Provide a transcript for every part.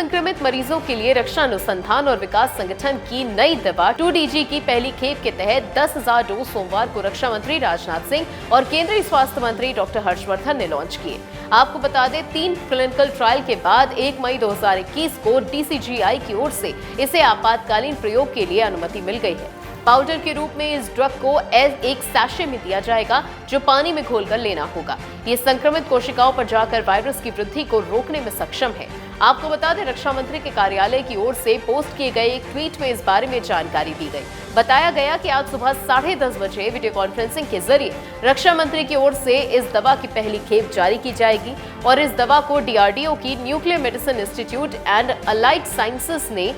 संक्रमित मरीजों के लिए रक्षा अनुसंधान और विकास संगठन की नई दवा 2DG की पहली खेप के तहत 10,000 डोज सोमवार को रक्षा मंत्री राजनाथ सिंह और केंद्रीय स्वास्थ्य मंत्री डॉक्टर हर्षवर्धन ने लॉन्च किए। आपको बता दें, 3 क्लिनिकल ट्रायल के बाद 1 मई 2021 को DCGI की ओर से इसे आपातकालीन प्रयोग के लिए अनुमति मिल गई है। पाउडर के रूप में इस ड्रग को एक सैशे में दिया जाएगा, जो पानी में घोलकर लेना होगा। ये संक्रमित कोशिकाओं पर जाकर वायरस की वृद्धि को रोकने में सक्षम है। आपको बता दें, रक्षा मंत्री के कार्यालय की ओर से पोस्ट किए गए एक ट्वीट में इस बारे में जानकारी दी गई। बताया गया कि आज सुबह 10:30 बजे वीडियो कॉन्फ्रेंसिंग के जरिए रक्षा मंत्री की ओर से इस दवा की पहली खेप जारी की जाएगी और इस दवा को DRDO की nuclear medicine institute and allied sciences ने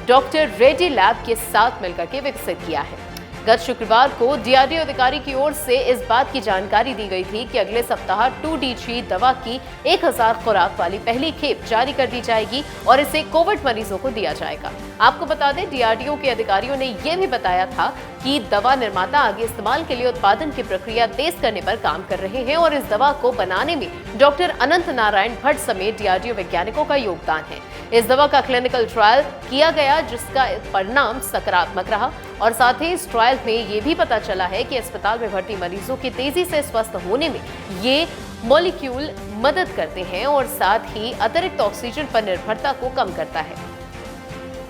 डॉक्टर रेड्डी लैब के साथ मिलकर के विकसित किया है। गत शुक्रवार को DRDO अधिकारी की ओर से इस बात की जानकारी दी गई थी कि अगले सप्ताह 2DG दवा की 1000 खुराक वाली पहली खेप जारी कर दी जाएगी और इसे कोविड मरीजों को दिया जाएगा। आपको बता दें, DRDO के अधिकारियों ने यह भी बताया था कि दवा निर्माता आगे इस्तेमाल के लिए उत्पादन की प्रक्रिया तेज करने पर काम कर रहे हैं और इस दवा को बनाने में डॉक्टर अनंत नारायण भट्ट समेत DRDO वैज्ञानिकों का योगदान है। इस दवा का क्लिनिकल ट्रायल किया गया, जिसका परिणाम सकारात्मक रहा और साथ ही इस ट्रायल में ये भी पता चला है कि अस्पताल में भर्ती मरीजों के तेजी से स्वस्थ होने में ये मॉलिक्यूल मदद करते हैं और साथ ही अतिरिक्त ऑक्सीजन पर निर्भरता को कम करता है।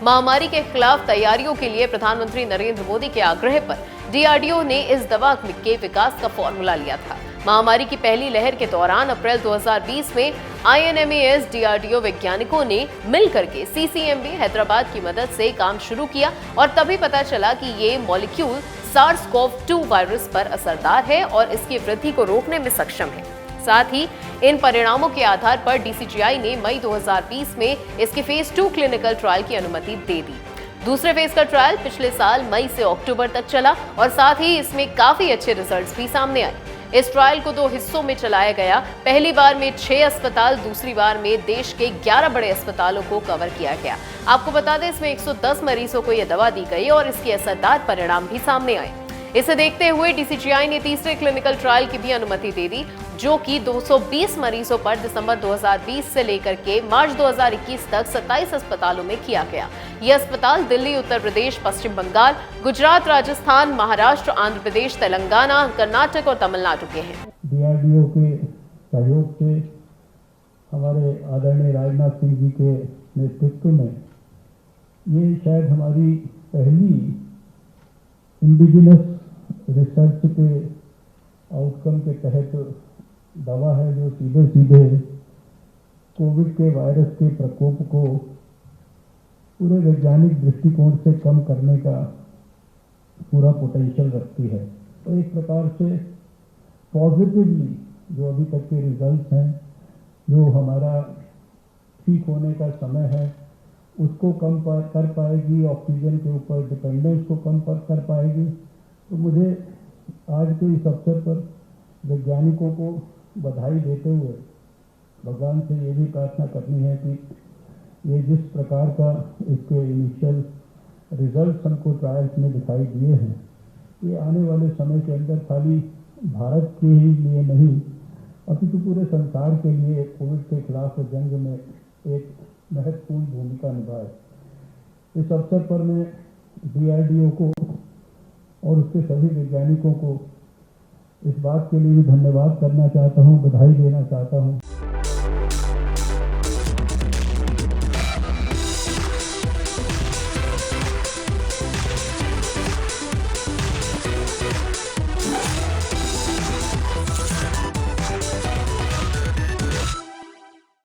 महामारी के खिलाफ तैयारियों के लिए प्रधानमंत्री नरेंद्र मोदी के आग्रह पर DRDO ने इस दवा के विकास का फॉर्मूला लिया था। महामारी की पहली लहर के दौरान अप्रैल 2020 में INMAS DRDO वैज्ञानिकों ने मिलकर के CCMB हैदराबाद की मदद से काम शुरू किया और तभी पता चला कि ये मॉलिक्यूल SARS-CoV-2 वायरस पर असरदार है और इसकी वृद्धि को रोकने में सक्षम है। साथ ही इन परिणामों के आधार पर DCGI ने मई 2020 में इसके फेज 2 क्लिनिकल ट्रायल की अनुमति दे दी। दूसरे फेज का ट्रायल पिछले साल मई से अक्टूबर तक चला और साथ ही इसमें काफी अच्छे रिजल्ट्स भी सामने आए। इस ट्रायल को 2 हिस्सों में चलाया गया। पहली बार में 6 अस्पताल, दूसरी बार में देश के 11 बड़े अस्पतालों को कवर किया गया। आपको बता दें, इसमें 110 मरीजों को यह दवा दी गई और इसके असरदार परिणाम भी सामने आए। इसे देखते हुए DCGI ने तीसरे क्लिनिकल ट्रायल की भी अनुमति दे दी, जो कि 220 मरीजों पर दिसंबर 2020 से लेकर के मार्च 2021 तक 27 अस्पतालों में किया गया। ये अस्पताल दिल्ली, उत्तर प्रदेश, पश्चिम बंगाल, गुजरात, राजस्थान, महाराष्ट्र, आंध्र प्रदेश, तेलंगाना, कर्नाटक और तमिलनाडु के हैं। DRDO के सहयोग से हमारे आदरणीय राजनाथ सिंह जी के नेतृत्व में ये शायद हमारी पहली इंडिजिनस रिसर्च के आउटकम के तहत दवा है, जो सीधे सीधे कोविड के वायरस के प्रकोप को पूरे वैज्ञानिक दृष्टिकोण से कम करने का पूरा पोटेंशियल रखती है। तो एक प्रकार से पॉजिटिवली जो अभी तक के रिजल्ट्स हैं, जो हमारा ठीक होने का समय है उसको कम कर पाएगी, ऑक्सीजन के ऊपर डिपेंडेंस को कम कर पाएगी। तो मुझे आज के इस अवसर पर वैज्ञानिकों को बधाई देते हुए भगवान से ये भी प्रार्थना करनी है कि ये जिस प्रकार का इसके इनिशियल रिजल्ट्स हमको ट्रायल्स में दिखाई दिए हैं, ये आने वाले समय के अंदर खाली भारत के ही लिए नहीं, अपितु पूरे संसार के लिए कोविड के खिलाफ जंग में एक महत्वपूर्ण भूमिका निभाए। इस अवसर पर मैं DRDO को और उसके सभी वैज्ञानिकों को इस बात के लिए भी धन्यवाद करना चाहता हूँ, बधाई देना चाहता हूँ।